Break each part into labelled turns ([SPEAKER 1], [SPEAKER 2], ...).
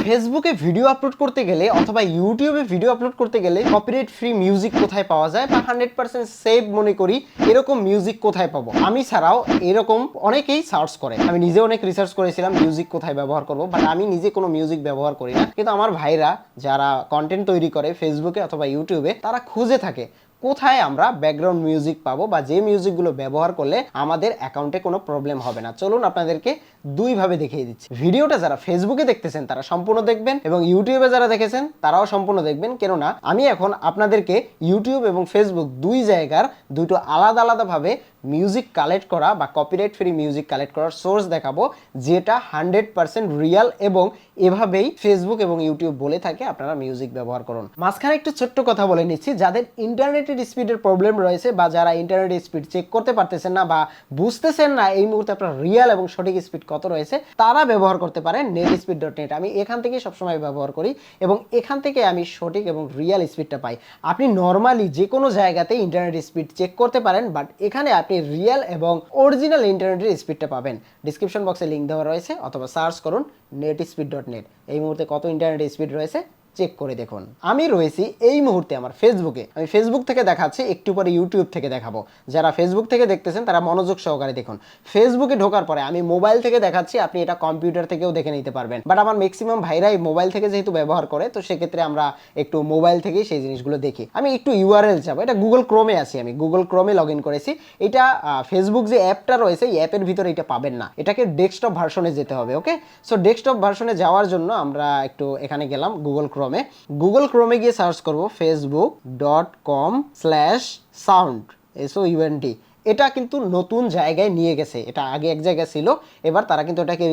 [SPEAKER 1] ফেসবুকে video upload করতে গেলে অথবা ইউটিউবে ভিডিও আপলোড করতে গেলে কপিরাইট ফ্রি মিউজিক কোথায় পাওয়া যায় বা 100% সেভ মনে করি এরকম মিউজিক কোথায় পাবো। আমি ছাড়াও এরকম অনেকেই সার্চ করে, আমি নিজে অনেক রিসার্চ করেছিলাম মিউজিক কোথায় ব্যবহার করব, বাট আমি নিজে কোনো মিউজিক ব্যবহার করি না। কিন্তু আমার ভাইরা যারা কন্টেন্ট তৈরি করে ফেসবুকে অথবা ইউটিউবে তারা খুঁজে থাকে কোথায় আমরা ব্যাকগ্রাউন্ড মিউজিক পাবো বা যে মিউজিকগুলো ব্যবহার করলে আমাদের অ্যাকাউন্টে কোনো প্রবলেম হবে না। চলুন আপনাদেরকে দুইভাবে দেখিয়ে দিচ্ছি। ভিডিওটা যারা ফেসবুকে দেখতেছেন তারা সম্পূর্ণ দেখবেন এবং ইউটিউবে যারা দেখেছেন তারাও সম্পূর্ণ দেখবেন, কেননা আমি এখন আপনাদেরকে ইউটিউব এবং ফেসবুক দুই জায়গার দুটো আলাদা আলাদাভাবে মিউজিক কালেক্ট করা বা কপিরাইট ফ্রি মিউজিক কালেক্ট করার সোর্স দেখাবো, যেটা 100% রিয়াল এবং এভাবেই ফেসবুক এবং ইউটিউব বলে থাকে আপনারা মিউজিক ব্যবহার করুন। মাঝখানে একটু ছোট্ট কথা বলে নিচ্ছি, যাদের ইন্টারনেটের স্পিডের প্রবলেম রয়েছে বা যারা ইন্টারনেটের স্পিড চেক করতে পারতেছেন না বা বুঝতেছেন না এই মুহূর্তে আপনার রিয়াল এবং সঠিক স্পিড কত রয়েছে, তারা ব্যবহার করতে পারেন netspeed.net। আমি এখান থেকেই সবসময় ব্যবহার করি এবং এখান থেকে আমি সঠিক এবং রিয়াল স্পিডটা পাই। আপনি নর্মালি যে কোনো জায়গাতে ইন্টারনেট স্পিড চেক করতে পারেন, বাট এখানে আপনি রিয়েল এবং অরিজিনাল ইন্টারনেটের স্পিডটা পাবেন। ডিসক্রিপশন বক্সে লিঙ্ক দেওয়া রয়েছে অথবা সার্চ করুন netspeed.net। এই মুহূর্তে কত ইন্টারনেট স্পিড রয়েছে চেক করে দেখুন। আমি রয়েছি এই মুহূর্তে আমার ফেসবুকে, আমি ফেসবুক থেকে দেখাচ্ছি, একটু পরে ইউটিউব থেকে দেখাবো। যারা ফেসবুক থেকে দেখতেছেন তারা মনোযোগ সহকারে দেখুন। ফেসবুকে ঢোকার পরে আমি মোবাইল থেকে দেখাচ্ছি, আপনি এটা কম্পিউটার থেকেও দেখে নিতে পারবেন, বাট আমার ম্যাক্সিমাম ভাইরাই মোবাইল থেকে যেহেতু ব্যবহার করে, তো সেক্ষেত্রে আমরা একটু মোবাইল থেকেই সেই জিনিসগুলো দেখি। আমি একটু ইউআরএল যাবো, এটা গুগল ক্রোমে আছি, আমি গুগল ক্রোমে লগ ইন করেছি। এটা ফেসবুক যে অ্যাপটা রয়েছে এই অ্যাপের ভিতরে এটা পাবেন না, এটাকে ডেস্কটপ ভার্সনে যেতে হবে। ওকে, সো ডেস্কটপ ভার্সনে যাওয়ার জন্য আমরা একটু এখানে গেলাম গুগল ক্রোমে। গুগল ক্রোমে গিয়ে সার্চ করব facebook.com/sound SOUND। এটা কিন্তু নতুন জায়গায় নিয়ে গেছে, এটা আগে এক জায়গায় ছিল, এবার তারা কিন্তু এটাকে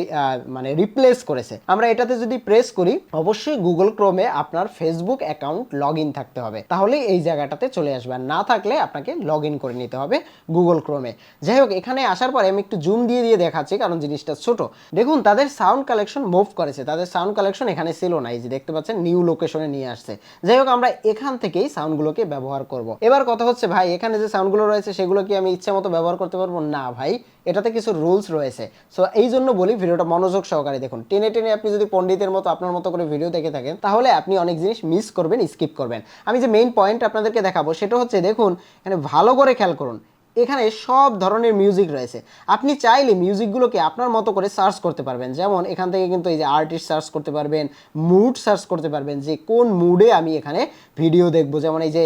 [SPEAKER 1] মানে রিপ্লেস করেছে। আমরা এটাতে যদি প্রেস করি, অবশ্যই গুগল ক্রোমে আপনার ফেসবুক অ্যাকাউন্ট লগ ইন থাকতে হবে, তাহলে এই জায়গাটাতে চলে আসবে। আর না থাকলে আপনাকে লগ ইন করে নিতে হবে গুগল ক্রোমে। যাই হোক, এখানে আসার পরে আমি একটু জুম দিয়ে দিয়ে দেখাচ্ছি কারণ জিনিসটা ছোট। দেখুন তাদের সাউন্ড কালেকশন মুভ করেছে, তাদের সাউন্ড কালেকশন এখানে ছিল না, এই যে দেখতে পাচ্ছেন নিউ লোকেশনে নিয়ে আসছে। যাই হোক, আমরা এখান থেকেই সাউন্ডগুলোকে ব্যবহার করব। এবার কথা হচ্ছে ভাই, এখানে যে সাউন্ডগুলো রয়েছে সেগুলো কি আমি ইচ্ছা মতো ব্যবহার করতে পারবো? না ভাই, এটাতে কিছু রুলস রয়েছে। সো এই জন্য বলি ভিডিওটা মনোযোগ সহকারে দেখুন। টেনে টেনে আপনি যদি পণ্ডিতের মতো আপনার মতো করে ভিডিও দেখে থাকেন তাহলে আপনি অনেক জিনিস মিস করবেন, স্কিপ করবেন। আমি যে মেইন পয়েন্ট আপনাদেরকে দেখাবো সেটা হচ্ছে, দেখুন এখানে ভালো করে খেয়াল করুন, এখানে সব ধরনের মিউজিক রয়েছে। আপনি চাইলে মিউজিকগুলোকে আপনার মতো করে সার্চ করতে পারবেন। যেমন এখান থেকে কিন্তু এই যে আর্টিস্ট সার্চ করতে পারবেন, মুড সার্চ করতে পারবেন, যে কোন মুডে আমি এখানে ভিডিও দেখবো। যেমন এই যে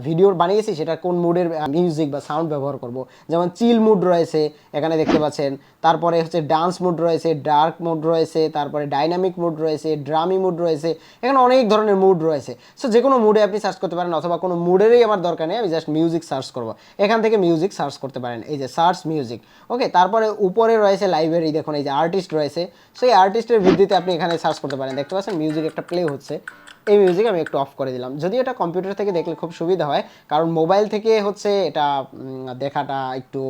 [SPEAKER 1] ভিডিও বানিয়েছি সেটা কোন মুডের মিউজিক বা সাউন্ড ব্যবহার করব। যেমন চিল মুড রয়েছে এখানে দেখতে পাচ্ছেন, তারপরে হচ্ছে ডান্স মুড রয়েছে, ডার্ক মুড রয়েছে, তারপরে ডাইনামিক মুড রয়েছে, ড্রামি মুড রয়েছে, এখানে অনেক ধরনের মুড রয়েছে। সো যে কোনো মুডে আপনি সার্চ করতে পারেন, অথবা কোনো মুডেরই আমার দরকার নেই, আমি জাস্ট মিউজিক সার্চ করবো, এখান থেকে মিউজিক সার্চ করতে পারেন, এই যে সার্চ মিউজিক। ওকে, তারপরে উপরে রয়েছে লাইব্রেরি, দেখুন এই যে আর্টিস্ট রয়েছে, সো এই আর্টিস্টের ভিত্তিতে আপনি এখানে সার্চ করতে পারেন। দেখতে পাচ্ছেন মিউজিক একটা প্লে হচ্ছে, এই মিউজিক আমি একটু অফ করে দিলাম। যদি এটা কম্পিউটার থেকে দেখলে খুব সুবিধা হয়, কারণ মোবাইল থেকে হচ্ছে এটা দেখাটা একটু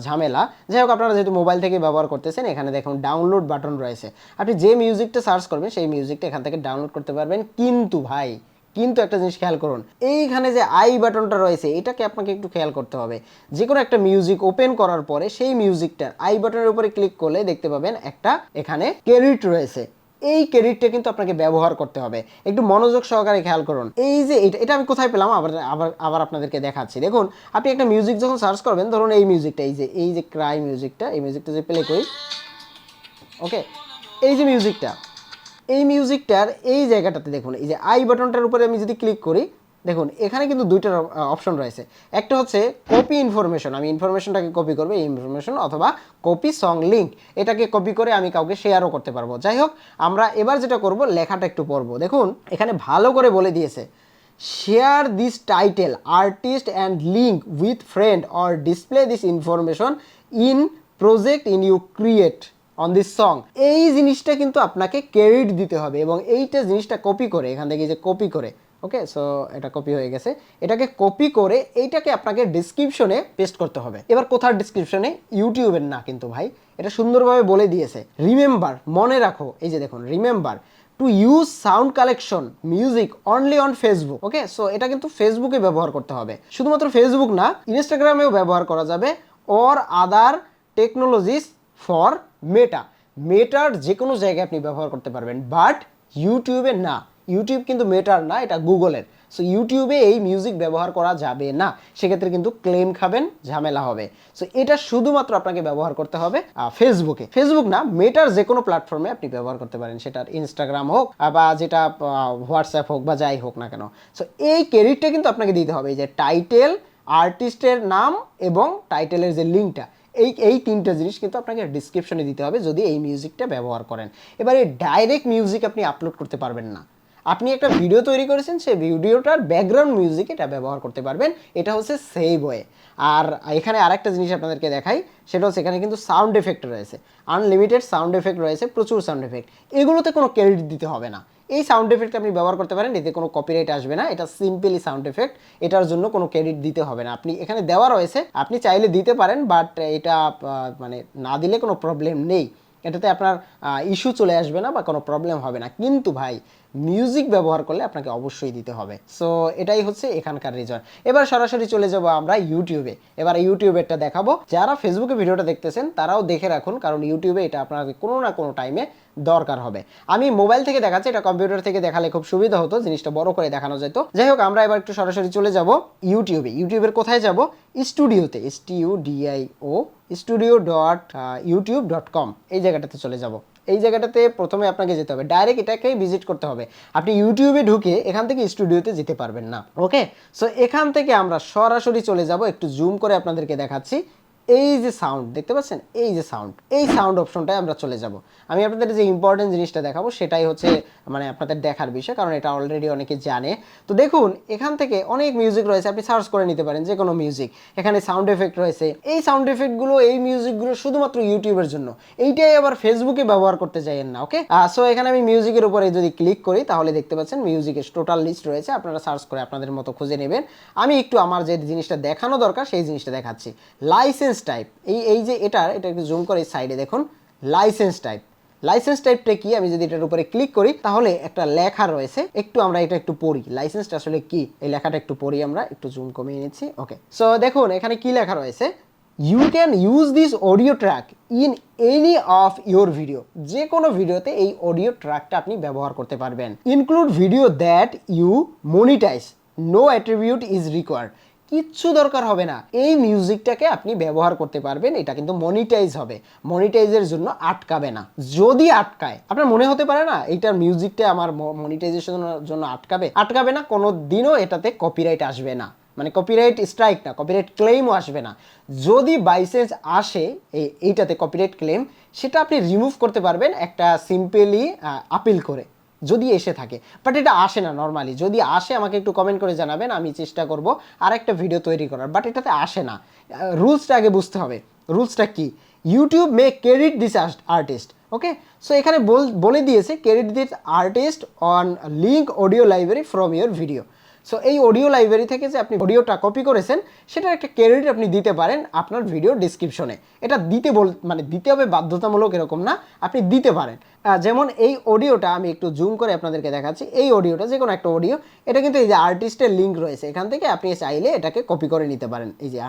[SPEAKER 1] ঝামেলা। যাই হোক, আপনারা যেহেতু মোবাইল থেকে ব্যবহার করতেছেন, এখানে দেখুন ডাউনলোড বাটন রয়েছে, আপনি যে মিউজিকটা সার্চ করবেন সেই মিউজিকটা এখান থেকে ডাউনলোড করতে পারবেন। কিন্তু ভাই, কিন্তু একটা জিনিস খেয়াল করুন, এইখানে যে আই বাটনটা রয়েছে এটাকে আপনাকে একটু খেয়াল করতে হবে। যে কোনো একটা মিউজিক ওপেন করার পরে সেই মিউজিকটার আই বাটনের উপরে ক্লিক করলে দেখতে পাবেন একটা এখানে ক্রেডিট রয়েছে। এই ক্রেডিটটা কিন্তু আপনাকে ব্যবহার করতে হবে, একটু মনোযোগ সহকারে খেয়াল করুন। এই যে এটা আমি কোথায় পেলাম আবার আপনাদেরকে দেখাচ্ছি। দেখুন, আপনি একটা মিউজিক যখন সার্চ করবেন, ধরুন এই মিউজিকটা, এই যে ক্রাই মিউজিকটা, এই মিউজিকটা যে প্লে করি, ওকে, এই যে মিউজিকটা, এই মিউজিকটার এই জায়গাটাতে দেখুন, এই যে আই বাটনটার উপরে আমি যদি ক্লিক করি, দেখুন এখানে কিন্তু দুইটা অপশন রয়েছে। একটা হচ্ছে কপি ইনফরমেশন, আমি ইনফরমেশনটাকে কপি করবো, এই ইনফরমেশন, অথবা কপি সং লিঙ্ক, এটাকে কপি করে আমি কাউকে শেয়ারও করতে পারবো। যাই হোক, আমরা এবার যেটা করব, লেখাটা একটু পড়বো। দেখুন এখানে ভালো করে বলে দিয়েছে, share this title artist and link with friend or display this information in project in you create on this song. এই জিনিসটা কিন্তু আপনাকে ক্রেডিট দিতে হবে এবং এইটা জিনিসটা কপি করে এখান থেকে যে কপি করে, ওকে, সো এটা কপি হয়ে গেছে, এটাকে কপি করে এইটাকে আপনাকে ডিসক্রিপশনে পেস্ট করতে হবে। এবার কোথার ডিসক্রিপশনে? ইউটিউবের না কিন্তু ভাই, এটা সুন্দরভাবে বলে দিয়েছে। রিমেম্বার, মনে রাখো, এই যে দেখুন remember to use sound collection music only on Facebook. Okay, so এটা কিন্তু ফেসবুকে ব্যবহার করতে হবে, শুধুমাত্র ফেসবুক না, ইনস্টাগ্রামেও ব্যবহার করা যাবে, অর আদার টেকনোলজিস ফর মেটা। মেটার যে কোনো জায়গায় আপনি ব্যবহার করতে পারবেন, বাট ইউটিউবে না। ইউটিউব কিন্তু মেটার না, এটা গুগলের। সো ইউটিউবে এই মিউজিক ব্যবহার করা যাবে না, সেক্ষেত্রে কিন্তু ক্লেম খাবেন, ঝামেলা হবে। সো এটা শুধুমাত্র আপনাকে ব্যবহার করতে হবে ফেসবুকে, ফেসবুক না মেটার যে কোনো প্ল্যাটফর্মে আপনি ব্যবহার করতে পারেন, সেটার ইনস্টাগ্রাম হোক বা যেটা হোয়াটসঅ্যাপ হোক বা যাই হোক না কেন। সো এই ক্রেডিটটা কিন্তু আপনাকে দিতে হবে, এই যে টাইটেল, আর্টিস্টের নাম এবং টাইটেলের যে লিঙ্কটা, এই তিনটা জিনিস কিন্তু আপনাকে ডিসক্রিপশনে দিতে হবে যদি এই মিউজিকটা ব্যবহার করেন। এবারে ডাইরেক্ট মিউজিক আপনি আপলোড করতে পারবেন না। আপনি একটা ভিডিও তৈরি করেছেন, সেই ভিডিওটার ব্যাকগ্রাউন্ড মিউজিক এটা ব্যবহার করতে পারবেন, এটা হচ্ছে সেভ ওয়ে। আর এখানে আরেকটা জিনিস আপনাদেরকে দেখাই, সেটা হচ্ছে এখানে কিন্তু সাউন্ড এফেক্ট রয়েছে, আনলিমিটেড সাউন্ড এফেক্ট রয়েছে, প্রচুর সাউন্ড এফেক্ট। এগুলোতে কোনো ক্রেডিট দিতে হবে না। এই সাউন্ড এফেক্ট আপনি ব্যবহার করতে পারেন, এতে কোনো কপিরাইট আসবে না, এটা সিম্পলি সাউন্ড এফেক্ট, এটার জন্য কোনো ক্রেডিট দিতে হবে না। আপনি এখানে দেওয়া রয়েছে, আপনি চাইলে দিতে পারেন, বাট এটা মানে না দিলে কোনো প্রবলেম নেই, এটাতে আপনার ইস্যু চলে আসবে না বা কোনো প্রবলেম হবে না। কিন্তু ভাই মিউজিক ব্যবহার করলে আপনাকে অবশ্যই দিতে হবে। সো এটাই হচ্ছে এখানকার রিজন। এবার সরাসরি চলে যাব আমরা ইউটিউবে। এবার ইউটিউবেরটা দেখাবো, যারা ফেসবুকে ভিডিওটা দেখতেছেন তারাও দেখে রাখুন, কারণ ইউটিউবে এটা আপনাকে কোনো না কোনো টাইমে দরকার হবে। আমি মোবাইল থেকে দেখাচ্ছি, এটা কম্পিউটার থেকে দেখালে খুব সুবিধা হতো, জিনিসটা বড় করে দেখানো যেত। যাই হোক, আমরা এবার একটু সরাসরি চলে যাব ইউটিউবে। ইউটিউবের কোথায় যাব? স্টুডিওতে, STUDIO studio.youtube.com, এই জায়গাটাতে চলে যাব। এই জায়গাটাতে প্রথমে আপনাকে যেতে হবে, ডাইরেক্ট এটাকেই ভিজিট করতে হবে। আপনি ইউটিউবে ঢুকে এখান থেকে স্টুডিওতে যেতে পারবেন না। ওকে, সো এখান থেকে আমরা সরাসরি চলে যাব, একটু জুম করে আপনাদেরকে দেখাচ্ছি। এই যে সাউন্ড দেখতে পাচ্ছেন, এই যে সাউন্ড, এই সাউন্ড অপশনটায় আমরা চলে যাব। আমি আপনাদের যে ইম্পর্টেন্ট জিনিসটা দেখাবো সেটাই হচ্ছে মানে আপনাদের দেখার বিষয়, কারণ এটা অলরেডি অনেকে জানে। তো দেখুন, এখান থেকে অনেক মিউজিক রয়েছে, আপনি সার্চ করে নিতে পারেন যে কোনো মিউজিক। এখানে সাউন্ড এফেক্ট রয়েছে, এই সাউন্ড এফেক্টগুলো, এই মিউজিকগুলো শুধুমাত্র ইউটিউবের জন্য, এইটাই আবার ফেসবুকে ব্যবহার করতে চাইেন না। ওকে, সো এখানে আমি মিউজিকের উপরে যদি ক্লিক করি তাহলে দেখতে পাচ্ছেন মিউজিকের টোটাল লিস্ট রয়েছে, আপনারা সার্চ করে আপনাদের মতো খুঁজে নেবেন। আমি একটু আমার যে জিনিসটা দেখানো দরকার সেই জিনিসটা দেখাচ্ছি। লাইসেন্স টাইপ, এই যে এটা একটু জুম করে সাইডে দেখুন, লাইসেন্স টাইপ। লাইসেন্স টাইপটা কি? আমি যদি এটার উপরে ক্লিক করি তাহলে একটা লেখা রয়েছে, একটু আমরা এটা একটু পড়ি, লাইসেন্সটা আসলে কি, এই লেখাটা একটু পড়ি, আমরা একটু জুম কমিয়ে নিচ্ছি। ওকে, সো দেখুন এখানে কি লেখা রয়েছে, you can use this audio track in any of your video, যে কোনো ভিডিওতে এই অডিও ট্র্যাকটা আপনি ব্যবহার করতে পারবেন। Include video that you monetize, no attribute is required, কিচ্ছু দরকার হবে না, এই মিউজিকটাকে আপনি ব্যবহার করতে পারবেন, এটা কিন্তু মনিটাইজ হবে, মনিটাইজের জন্য আটকাবে না। যদি আটকায়, আপনার মনে হতে পারে না এইটার মিউজিকটা আমার মনিটাইজেশনের জন্য আটকাবে না, কোনো দিনও এটাতে কপিরাইট আসবে না, মানে কপিরাইট স্ট্রাইক না, কপিরাইট ক্লেমও আসবে না। যদি বাইসেন্স আসে এইটাতে কপিরাইট ক্লেম, সেটা আপনি রিমুভ করতে পারবেন একটা সিম্পলি আপিল করে, যদি এসে থাকে। বাট এটা আসে না নর্মালি, যদি আসে আমাকে একটু কমেন্ট করে জানাবেন, আমি চেষ্টা করব আর একটা ভিডিও তৈরি করার। বাট এটাতে আসে না, রুলসটা আগে বুঝতে হবে। রুলসটা কি? YouTube May credit this artist. Okay, so এখানে বলে দিয়েছে credit this artist on link audio library from your video. So এই অডিও লাইব্রেরি থেকে যে আপনি অডিওটা কপি করেছেন সেটার একটা ক্রেডিট আপনি দিতে পারেন আপনার ভিডিও ডিসক্রিপশনে। এটা মানে দিতে হবে বাধ্যতামূলক এরকম না, আপনি দিতে পারেন। যেমন এই অডিওটা আমি একটু জুম করে আপনাদেরকে দেখাচ্ছি, এই অডিওটা যে কোনো একটা অডিও, এটা কিন্তু এই যে আর্টিস্টের লিঙ্ক রয়েছে, এখান থেকে আপনি চাইলে এটাকে কপি করে নিতে পারেন। এই যে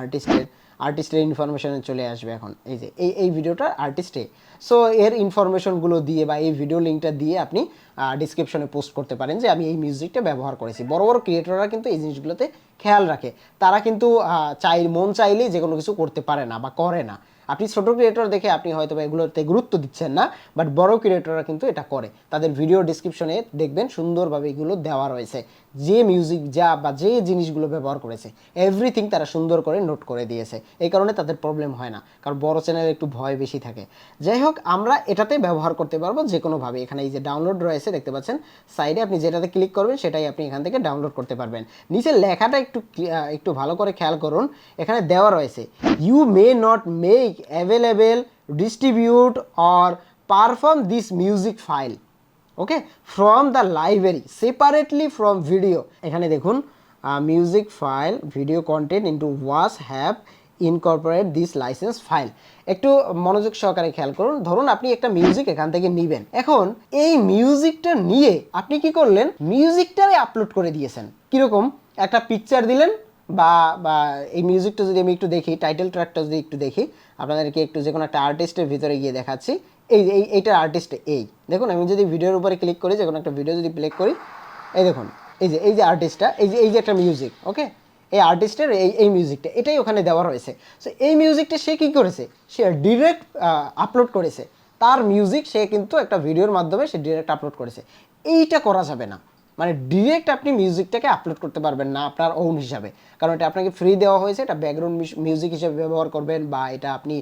[SPEAKER 1] আর্টিস্টের ইনফরমেশনে চলে আসবে এখন, এই যে এই ভিডিওটা আর্টিস্টে। সো এর ইনফরমেশনগুলো দিয়ে বা এই ভিডিও লিঙ্কটা দিয়ে আপনি ডিসক্রিপশনে পোস্ট করতে পারেন যে আমি এই মিউজিকটা ব্যবহার করেছি। বড় বড় ক্রিয়েটররা কিন্তু এই জিনিসগুলোতে খেয়াল রাখে, তারা কিন্তু মন চাইলেই যে কোনো কিছু করতে পারে না বা করে না। আপনি ছোট ক্রিয়েটর দেখে আপনি হয়তো বা এগুলোতে গুরুত্ব দিচ্ছেন না, বাট বড় ক্রিয়েটররা কিন্তু এটা করে, তাদের ভিডিও ডিসক্রিপশনে দেখবেন সুন্দরভাবে এগুলো দেওয়া রয়েছে, যে মিউজিক বা যে জিনিসগুলো ব্যবহার করেছে এভরিথিং তারা সুন্দর করে নোট করে দিয়েছে। এই কারণে তাদের প্রবলেম হয় না, কারণ বড় চ্যানেলে একটু ভয় বেশি থাকে। যাই হোক, আমরা এটাতে ব্যবহার করতে পারবো যে কোনোভাবে। এখানে এই যে ডাউনলোড রয়েছে দেখতে পাচ্ছেন সাইডে, আপনি যেটাতে ক্লিক করবেন সেটাই আপনি এখান থেকে ডাউনলোড করতে পারবেন। নিচের লেখাটা একটু ভালো করে খেয়াল করুন, এখানে দেওয়া রয়েছে you may not make available, distribute or perform this music file okay from the library separately from video. এখানে দেখুন music file video content into was have incorporate this license file. একটু মনোযোগ সহকারে খেয়াল করুন, ধরুন আপনি একটা মিউজিক এখান থেকে নেবেন, এখন এই মিউজিকটা নিয়ে আপনি কি করলেন, মিউজিকটারে আপলোড করে দিয়েছেন। কিরকম? একটা পিকচার দিলেন বা এই মিউজিকটা যদি আমি একটু দেখি, টাইটেল ট্র্যাকটা যদি একটু দেখি, আপনাদেরকে একটু যে কোনো একটা আর্টিস্টের ভিতরে গিয়ে দেখাচ্ছি। এইটার আর্টিস্ট এই দেখুন, আমি যদি ভিডিওর উপরে ক্লিক করি, যে কোনো একটা ভিডিও যদি প্লে করি, এই দেখুন এই যে আর্টিস্টটা, এই যে একটা মিউজিক, ওকে, এই আর্টিস্টের এই মিউজিকটা এটাই ওখানে দেওয়া রয়েছে। সো এই মিউজিকটা সে কী করেছে, সে ডিরেক্ট আপলোড করেছে, তার মিউজিক সে কিন্তু একটা ভিডিওর মাধ্যমে সে ডিরেক্ট আপলোড করেছে। এইটা করা যাবে না, মানে ডিরেক্ট আপনি মিউজিকটাকে আপলোড করতে পারবেন না আপনার ওন হিসাবে, কারণ এটা আপনাকে ফ্রি দেওয়া হয়েছে, এটা ব্যাকগ্রাউন্ড মিউজিক হিসেবে ব্যবহার করবেন, বা এটা আপনি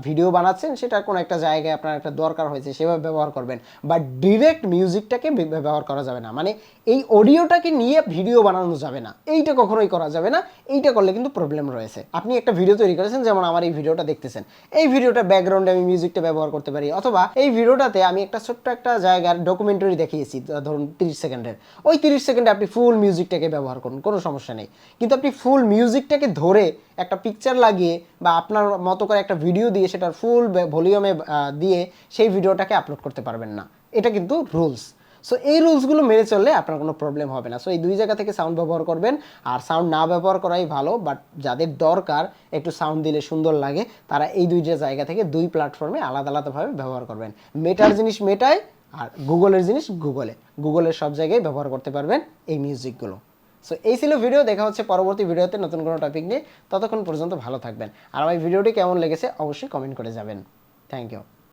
[SPEAKER 1] ভিডিও বানাচ্ছেন সেটা কোনো একটা জায়গায় আপনার একটা দরকার হয়েছে সেভাবে ব্যবহার করবেন, বা ডিরেক্ট মিউজিকটাকে ব্যবহার করা যাবে না, মানে এই অডিওটাকে নিয়ে ভিডিও বানানো যাবে না, এইটা কখনোই করা যাবে না। এইটা করলে কিন্তু প্রবলেম রয়েছে। আপনি একটা ভিডিও তৈরি করেছেন, যেমন আমার এই ভিডিওটা দেখতেছেন, এই ভিডিওটা ব্যাকগ্রাউন্ডে আমি মিউজিকটা ব্যবহার করতে পারি, অথবা এই ভিডিওটাতে আমি একটা ছোট্ট একটা জায়গার ডকুমেন্টারি দেখিয়েছি ধরুন 30 সেকেন্ডের, ওই 30 সেকেন্ডে আপনি ফুল মিউজিকটাকে ব্যবহার করুন, কোনো সমস্যা নেই। কিন্তু আপনি ফুল মিউজিকটাকে ধরে একটা পিকচার লাগিয়ে বা আপনার মতো করে একটা ভিডিও দিয়ে সেটার ফুল ভলিউমে দিয়ে সেই ভিডিওটাকে আপলোড করতে পারবেন না, এটা কিন্তু রুলস। সো এই রুলসগুলো মেনে চললে আপনার কোনো প্রবলেম হবে না। সো এই দুই জায়গা থেকে সাউন্ড ব্যবহার করবেন, আর সাউন্ড না ব্যবহার করাই ভালো, বাট যাদের দরকার একটু সাউন্ড দিলে সুন্দর লাগে তারা এই দুইটা জায়গা থেকে দুই প্ল্যাটফর্মে আলাদা আলাদাভাবে ব্যবহার করবেন। মেটার জিনিস মেটায়, আর গুগলের জিনিস গুগলের সব জায়গায় ব্যবহার করতে পারবেন এই মিউজিকগুলো। সো এই ছিল ভিডিও, দেখা হচ্ছে পরবর্তী ভিডিওতে নতুন কোনো টপিক নিয়ে। ততক্ষণ পর্যন্ত ভালো থাকবেন, আর আমার ভিডিওটি কেমন লেগেছে অবশ্যই কমেন্ট করে যাবেন। Thank you.